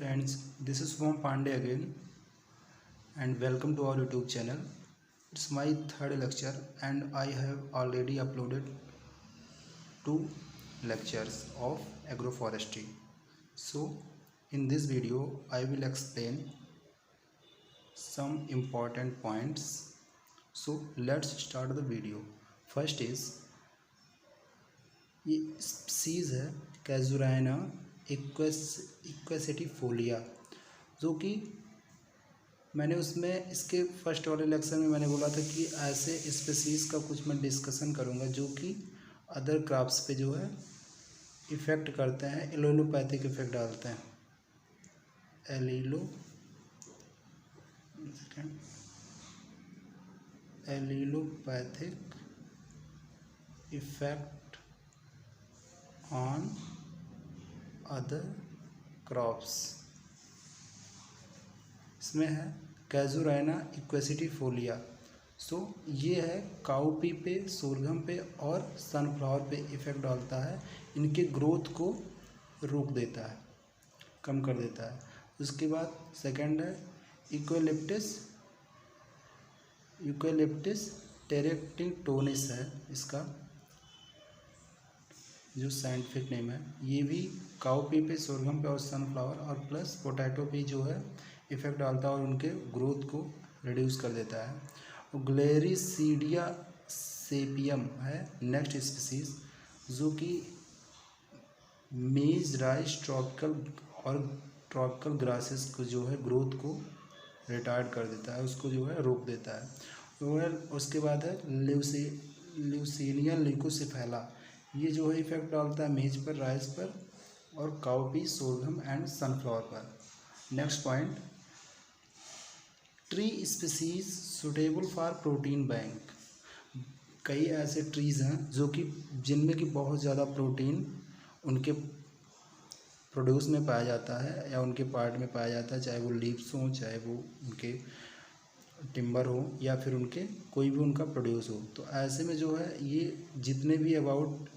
friends, this is Shubham Pandey again and welcome to our YouTube channel. It's my third lecture and I have already uploaded 2 lectures of agroforestry. So in this video I will explain some important points. So let's start the video. First is ये species है casuarina इक्वेसिटिफोलिया, जो कि मैंने उसमें इसके first वाले lecture में मैंने बोला था कि ऐसे स्पीसीज का कुछ मैं डिस्कशन करूंगा जो कि अदर क्रॉप्स पे जो है इफ़ेक्ट करते हैं, एलोलोपैथिक इफेक्ट डालते हैं, एलोलोपैथिक इफेक्ट ऑन अदर क्रॉप्स। इसमें है कैजुराइना इक्वेसिटिफोलिया। सो ये है काउपी पे, सोरघम पे और सनफ्लावर पे इफ़ेक्ट डालता है, इनके ग्रोथ को रोक देता है, कम कर देता है। उसके बाद सेकंड है यूकेलिप्टिस टेरेक्टिटोनिस है इसका जो साइंटिफिक नेम है। ये भी काउपी पे, सोरघम पे और सनफ्लावर और प्लस पोटैटो पे जो है इफ़ेक्ट डालता है और उनके ग्रोथ को रिड्यूस कर देता है। और ग्लेरिसीडिया सेपियम है नेक्स्ट स्पीसीज, जो कि मेज राइस ट्रॉपिकल ग्रासेस को जो है ग्रोथ को रिटार्ड कर देता है, उसको जो है रोक देता है। और उसके बाद है ल्यूसीनिया ल्यूकोसिफेला, ये जो है इफेक्ट डालता है मेज पर, राइस पर और काउपी, सोरघम एंड सनफ्लावर पर। Next point, tree species suitable for protein bank. कई ऐसे ट्रीज़ हैं जो कि जिनमें कि बहुत ज़्यादा प्रोटीन उनके प्रोड्यूस में पाया जाता है या उनके पार्ट में पाया जाता है, चाहे वो लीव्स हों, चाहे वो उनके टिम्बर हो या फिर उनके कोई भी उनका प्रोड्यूस हो। तो ऐसे में जो है ये जितने भी अबाउट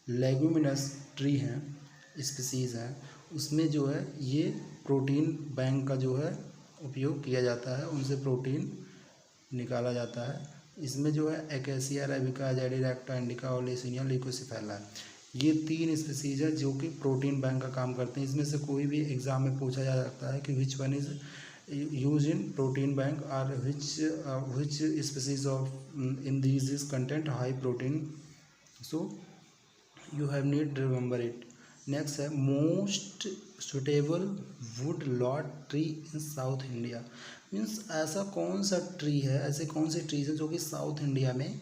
लेगुमिनस ट्री हैं, स्पीसीज़ हैं, उसमें जो है ये प्रोटीन बैंक का जो है उपयोग किया जाता है, उनसे प्रोटीन निकाला जाता है। इसमें जो है एकेसिया अरेबिका, जेडिरेक्टा इंडिका और ल्यूसीनिया ल्यूकोसिफेला, ये 3 स्पीसीज है जो कि प्रोटीन बैंक का काम करते हैं। इसमें से कोई भी एग्ज़ाम में पूछा जा सकता है कि which one is use in protein bank और which species of in these is content high protein, so you have need remember it. Next है most suitable wood lot tree in South India. Means ऐसा कौन सा tree है, ऐसे कौन से trees हैं जो कि साउथ इंडिया में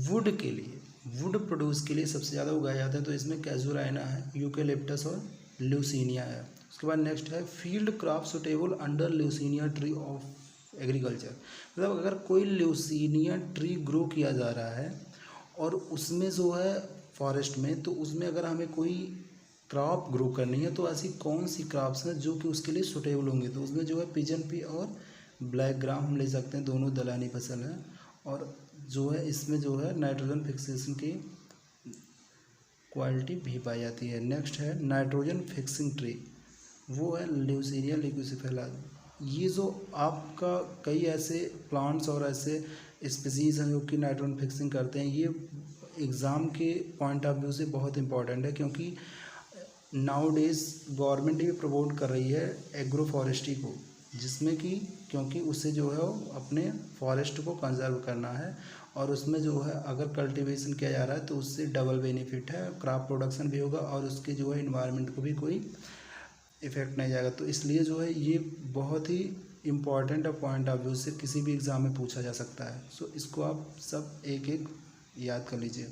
वुड के लिए, वुड प्रोड्यूस के लिए सबसे ज़्यादा उगाए जाते हैं। तो इसमें कैजुराइना है, यूकेलिप्टस और ल्यूसीनिया है। उसके बाद नेक्स्ट है field crop suitable under leucaena tree of agriculture. मतलब अगर कोई ल्यूसीनिया ट्री ग्रो किया जा रहा है और उसमें जो है फॉरेस्ट में, तो उसमें अगर हमें कोई क्रॉप ग्रो करनी है तो ऐसी कौन सी क्रॉप्स हैं जो कि उसके लिए सुटेबल होंगे। तो उसमें जो है पिजन पी और ब्लैक ग्राम हम ले सकते हैं, दोनों दलहनी फसल हैं। और जो है इसमें जो है नाइट्रोजन फिक्सेशन की क्वालिटी भी पाई जाती है। नेक्स्ट है नाइट्रोजन फिक्सिंग ट्री, वो है ल्यूसीनिया ल्यूकोसिफेला। ये जो आपका कई ऐसे प्लांट्स और ऐसे स्पीसीज हैं जो कि नाइट्रोजन फिक्सिंग करते हैं, ये एग्ज़ाम के पॉइंट ऑफ व्यू से बहुत इंपॉर्टेंट है, क्योंकि नाउ डेज गवर्नमेंट भी प्रमोट कर रही है एग्रो फॉरेस्ट्री को, जिसमें कि क्योंकि उससे जो है वो अपने फॉरेस्ट को कंजर्व करना है और उसमें जो है अगर कल्टीवेशन किया जा रहा है तो उससे डबल बेनिफिट है, क्रॉप प्रोडक्शन भी होगा और उसके जो है इन्वायरमेंट को भी कोई इफेक्ट नहीं जाएगा। तो इसलिए जो है ये बहुत ही इम्पॉर्टेंट पॉइंट ऑफ व्यू से किसी भी एग्ज़ाम में पूछा जा सकता है। सो इसको आप सब एक एक याद कर लीजिए।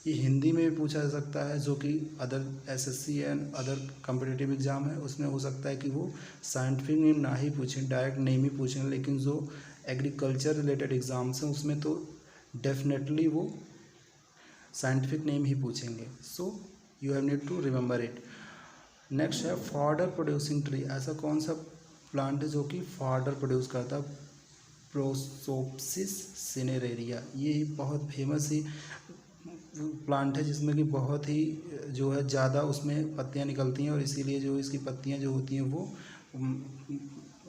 ये हिंदी में भी पूछा जा सकता है, जो कि other SSC and other competitive exam है उसमें हो सकता है कि वो साइंटिफिक नेम ना ही पूछें, डायरेक्ट नेम ही पूछें, लेकिन जो एग्रीकल्चर रिलेटेड एग्ज़ाम्स हैं उसमें तो डेफिनेटली वो साइंटिफिक नेम ही पूछेंगे। So you have need to remember it. Next है फॉडर प्रोड्यूसिंग ट्री। ऐसा कौन सा प्लांट है जो कि फॉडर प्रोड्यूस करता है? प्रोसोप्सिस सिनेरेरिया, ये बहुत फेमस ही प्लांट है जिसमें कि बहुत ही जो है ज़्यादा उसमें पत्तियां निकलती हैं और इसीलिए जो इसकी पत्तियां जो होती हैं वो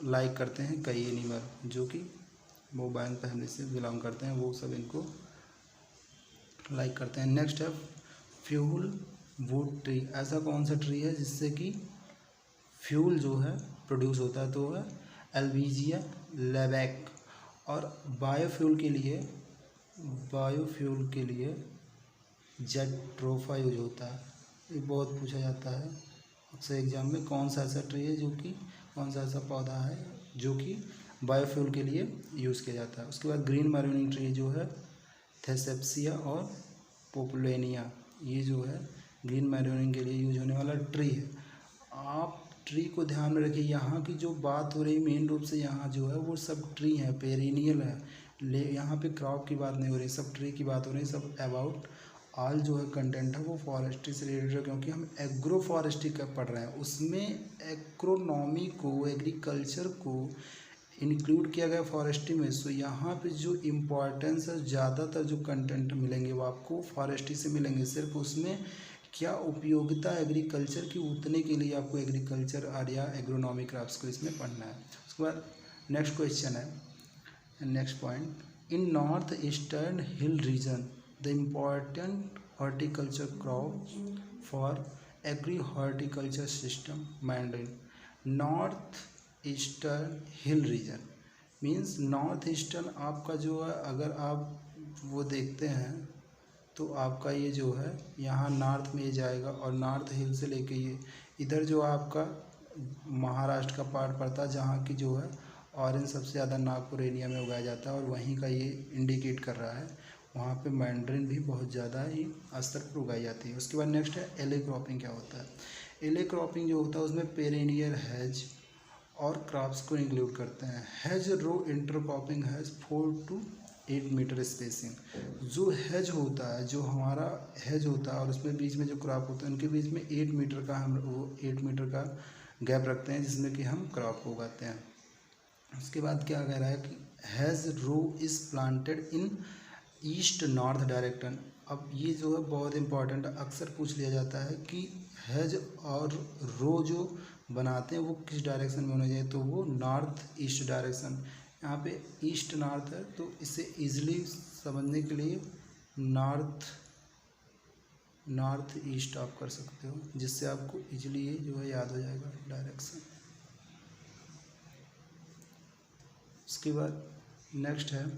लाइक करते हैं कई एनिमल जो कि बोबाइन फैमिली से बिलोंग करते हैं, वो सब इनको लाइक करते हैं। नेक्स्ट है फ्यूल वुड ट्री। ऐसा कौन सा ट्री है जिससे कि फ्यूल जो है प्रोड्यूस होता है, तो है एल्बीजिया लेबैक। और बायोफ्यूल के लिए जेट्रोफा यूज होता है। ये बहुत पूछा जाता है अक्सर एग्जाम में, कौन सा ऐसा ट्री है जो कि कौन सा ऐसा पौधा है जो कि बायोफ्यूल के लिए यूज़ किया जाता है। उसके बाद ग्रीन मैरोनिंग ट्री जो है थेसेप्सिया और पोपुलेनिया, ये जो है ग्रीन मैरोनिंग के लिए यूज होने वाला ट्री है। आप ट्री को ध्यान में रखिए, यहाँ की जो बात हो रही मेन रूप से यहाँ जो है वो सब ट्री है, पेरिनियल है, यहाँ पे क्रॉप की बात नहीं हो रही, सब ट्री की बात हो रही, सब अबाउट ऑल जो है कंटेंट है वो फॉरेस्ट्री से रिलेटेड है, क्योंकि हम एग्रो फॉरेस्ट्री का पढ़ रहे हैं, उसमें एग्रोनॉमी को, एग्रीकल्चर को इंक्लूड किया गया फॉरेस्ट्री में। सो यहाँ पे जो इम्पोर्टेंस है, ज़्यादातर जो कंटेंट मिलेंगे वो आपको फॉरेस्ट्री से मिलेंगे। सिर्फ उसमें क्या उपयोगिता एग्रीकल्चर की, उतने के लिए आपको एग्रीकल्चर और या एग्रोनॉमी क्रॉप्स को इसमें पढ़ना है। उसके बाद नेक्स्ट क्वेश्चन है, next point, in north eastern hill region the important horticulture crop for agri horticulture system mandarin. North eastern hill region means north eastern आपका जो है, अगर आप वो देखते हैं तो आपका ये जो है यहाँ नॉर्थ में ये जाएगा और नॉर्थ हिल से लेके ये इधर जो आपका महाराष्ट्र का पार्ट पड़ता है, जहाँ की जो है ऑरेंज सबसे ज़्यादा नागपुर एरिया में उगाया जाता है और वहीं का ये इंडिकेट कर रहा है, वहाँ पे मैंड्रिन भी बहुत ज़्यादा ही स्तर पर उगाई जाती है। उसके बाद नेक्स्ट है एले क्रॉपिंग। क्या होता है एले क्रॉपिंग? जो होता है उसमें पेरेनियल हेज और क्रॉप्स को इंक्लूड करते हैं। Hedge row intercropping has 4 to 8 metre spacing. जो हेज होता है, जो हमारा हेज होता है और उसमें बीच में जो क्रॉप होता है, उनके बीच में 8 मीटर का हम वो 8 मीटर का गैप रखते हैं जिसमें कि हम क्रॉप को उगाते हैं। उसके बाद क्या कह रहा है कि hedge row is planted in east north direction. अब ये जो है बहुत इंपॉर्टेंट, अक्सर पूछ लिया जाता है कि हेज और रो जो बनाते हैं वो किस डायरेक्शन में होना चाहिए, तो वो नॉर्थ ईस्ट डायरेक्शन। यहाँ पे ईस्ट नॉर्थ है तो इसे इजीली समझने के लिए नॉर्थ ईस्ट आप कर सकते हो, जिससे आपको इजीली ये जो है याद हो जाएगा डायरेक्शन। उसके बाद नेक्स्ट है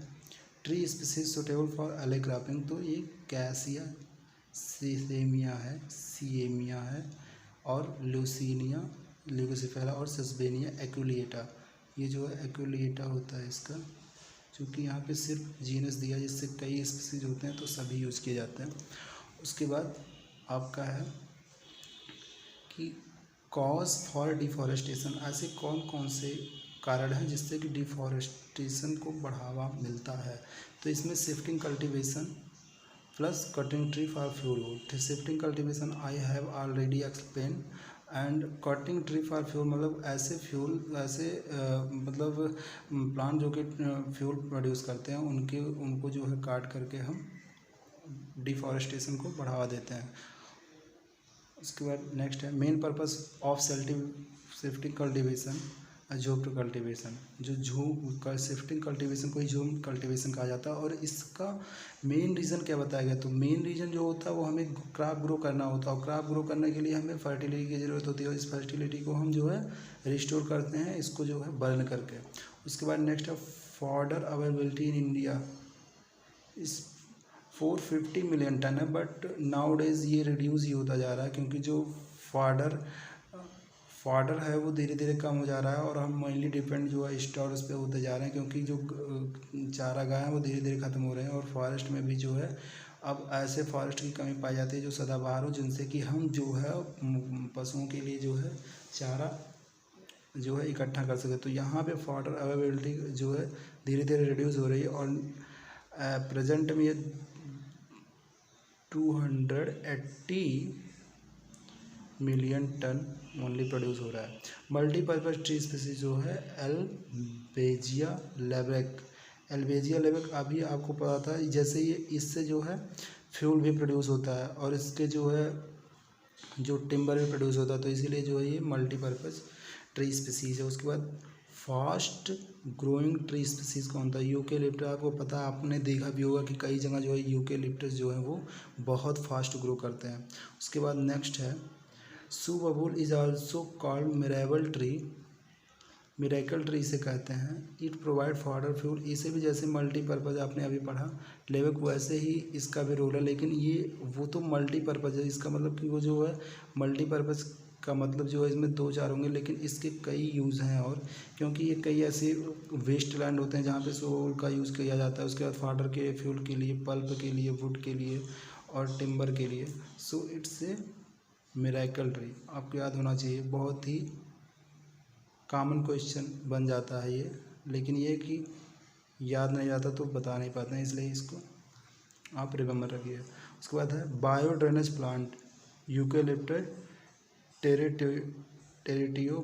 ट्री स्पीसीज सुटेबल फॉर एले क्रॉपिंग। तो ये कैसिया सिएमिया है और लूसीनिया ल्यूकोसिफेरा और सस्बेनिया एक्यूलिएटा। ये जो है एक्यूलिएटा होता है इसका, क्योंकि यहाँ पे सिर्फ जीनस दिया जिससे कई स्पीसीज होते हैं तो सभी यूज़ किए जाते हैं। उसके बाद आपका है कि कॉज फॉर डिफॉरेस्टेशन। ऐसे कौन कौन से कारण हैं जिससे कि डिफॉरेस्टेशन को बढ़ावा मिलता है, तो इसमें shifting cultivation plus cutting tree for fuel wood. Shifting cultivation I have already explain and cutting tree for fuel मतलब ऐसे मतलब प्लांट जो कि फ्यूल प्रोड्यूस करते हैं उनको जो है काट करके हम डिफॉरेस्टेशन को बढ़ावा देते हैं। उसके बाद नेक्स्ट है main purpose of shifting cultivation झूम कल्टीवेशन। जो झूम का शिफ्टिंग कल्टीवेशन को ही झूम कल्टीवेशन कहा जाता है। और इसका मेन रीज़न क्या बताया गया, तो मेन रीज़न जो होता है वो हमें क्रॉप ग्रो करना होता है और क्रॉप ग्रो करने के लिए हमें फर्टिलिटी की ज़रूरत होती है और इस फर्टिलिटी को हम जो है रिस्टोर करते हैं इसको जो है बर्न करके। उसके बाद नेक्स्ट है फॉडर अवेलेबिलिटी इन इंडिया इस 450 मिलियन टन है, बट नाउ डेज ये रिड्यूस ही होता जा रहा है क्योंकि जो फॉडर है वो धीरे धीरे कम हो जा रहा है और हम मेनली डिपेंड जो है स्टोर्स पे होते जा रहे हैं, क्योंकि जो चारागाह हैं वो धीरे धीरे ख़त्म हो रहे हैं और फॉरेस्ट में भी जो है अब ऐसे फॉरेस्ट की कमी पाई जाती है जो सदाबहार हो, जिनसे कि हम जो है पशुओं के लिए जो है चारा जो है इकट्ठा कर सके। तो यहाँ पे फॉडर अवेलेबिलिटी जो है धीरे धीरे रिड्यूस हो रही है और प्रेजेंट में ये 280 मिलियन टन ओनली प्रोड्यूस हो रहा है। मल्टीपर्पज़ ट्री स्पीसीज जो है एल्बेजिया लेबेक अभी आपको पता था, जैसे ये इससे जो है फ्यूल भी प्रोड्यूस होता है और इसके जो है जो टिम्बर भी प्रोड्यूस होता है, तो इसीलिए जो है ये मल्टीपर्पज़ ट्री स्पीसीज है। उसके बाद फास्ट ग्रोइंग ट्री स्पीसीज कौन था? यूकेलिप्टस। आपको पता है, आपने देखा भी होगा कि कई जगह जो है यूकेलिप्टस जो है वो बहुत फास्ट ग्रो करते हैं। उसके बाद नेक्स्ट है subabul is also called miracle tree. Miracle tree इसे कहते हैं। It provide fodder fuel. इसे भी जैसे मल्टीपर्पज़ आपने अभी पढ़ा लेवक, वैसे ही इसका भी रोल है, लेकिन ये वो तो मल्टीपर्पज़ है। इसका मतलब कि वो जो है मल्टीपर्पज़ का मतलब जो है इसमें दो चार होंगे, लेकिन इसके कई यूज़ हैं। और क्योंकि ये कई ऐसे वेस्ट लैंड होते हैं जहाँ पे सोल का यूज़ किया जाता है। उसके बाद फाडर के फ्यूल के लिए, पल्प के लिए, वुड के लिए और टिम्बर के लिए। So it's a miracle tree. आपको याद होना चाहिए, बहुत ही कॉमन क्वेश्चन बन जाता है ये, लेकिन ये कि याद नहीं आता तो बता नहीं पाते हैं, इसलिए इसको आप रिमेम्बर रखिए। उसके बाद है बायो ड्रेनेज प्लांट यूकेलिप्टस टेरिटियो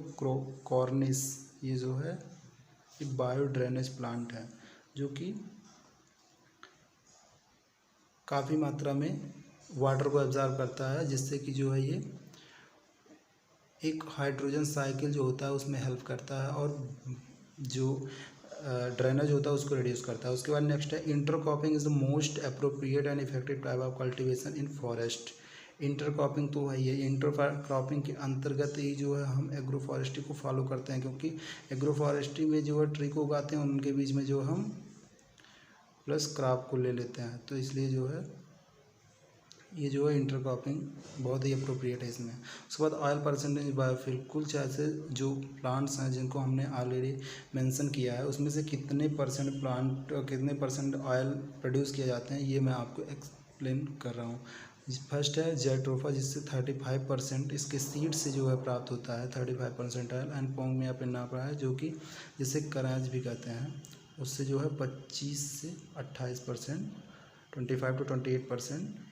कॉर्निस। ये जो है ये बायो ड्रेनेज प्लांट है जो कि काफ़ी मात्रा में वाटर को एब्जॉर्ब करता है, जिससे कि जो है ये एक हाइड्रोजन साइकिल जो होता है उसमें हेल्प करता है और जो ड्रेनेज होता है उसको रिड्यूस करता है। उसके बाद नेक्स्ट है intercropping is the most appropriate and effective type of cultivation in forest. Intercropping तो है ये, इंटरक्रॉपिंग के अंतर्गत ही जो है हम एग्रो फॉरेस्ट्री को फॉलो करते हैं, क्योंकि एग्रो फॉरेस्ट्री में जो है ट्री को उगाते हैं उनके बीच में जो हम प्लस क्रॉप को ले लेते हैं, तो इसलिए जो है ये जो है इंटरक्रॉपिंग बहुत ही अप्रोप्रिएट है इसमें। उसके बाद ऑयल परसेंटेज बायोफ्यूल, कुछ ऐसे जो प्लांट्स हैं जिनको हमने ऑलरेडी मेंशन किया है, उसमें से कितने परसेंट ऑयल प्रोड्यूस किए जाते हैं ये मैं आपको एक्सप्लेन कर रहा हूँ। फर्स्ट है जेट्रोफा, जिससे 35% इसके सीड से जो है प्राप्त होता है 35% ऑयल। एंड पोंग में आपने नाप रहा है जो कि जिसे कराज भी कहते हैं, उससे जो है 25 से 28%, 25 to 28%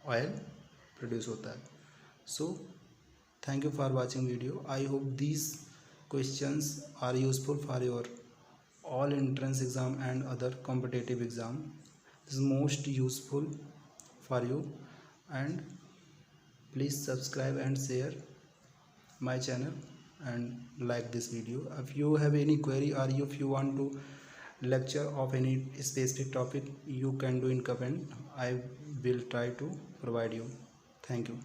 ऑयल प्रोड्यूस होता है। So thank you for watching video. I hope these questions are useful for your all entrance exam and other competitive exam. This is most useful for you, and please subscribe and share my channel and like this video. If you have any query or if you want to lecture of any specific topic, you can do in comment. I will try to provide you. Thank you.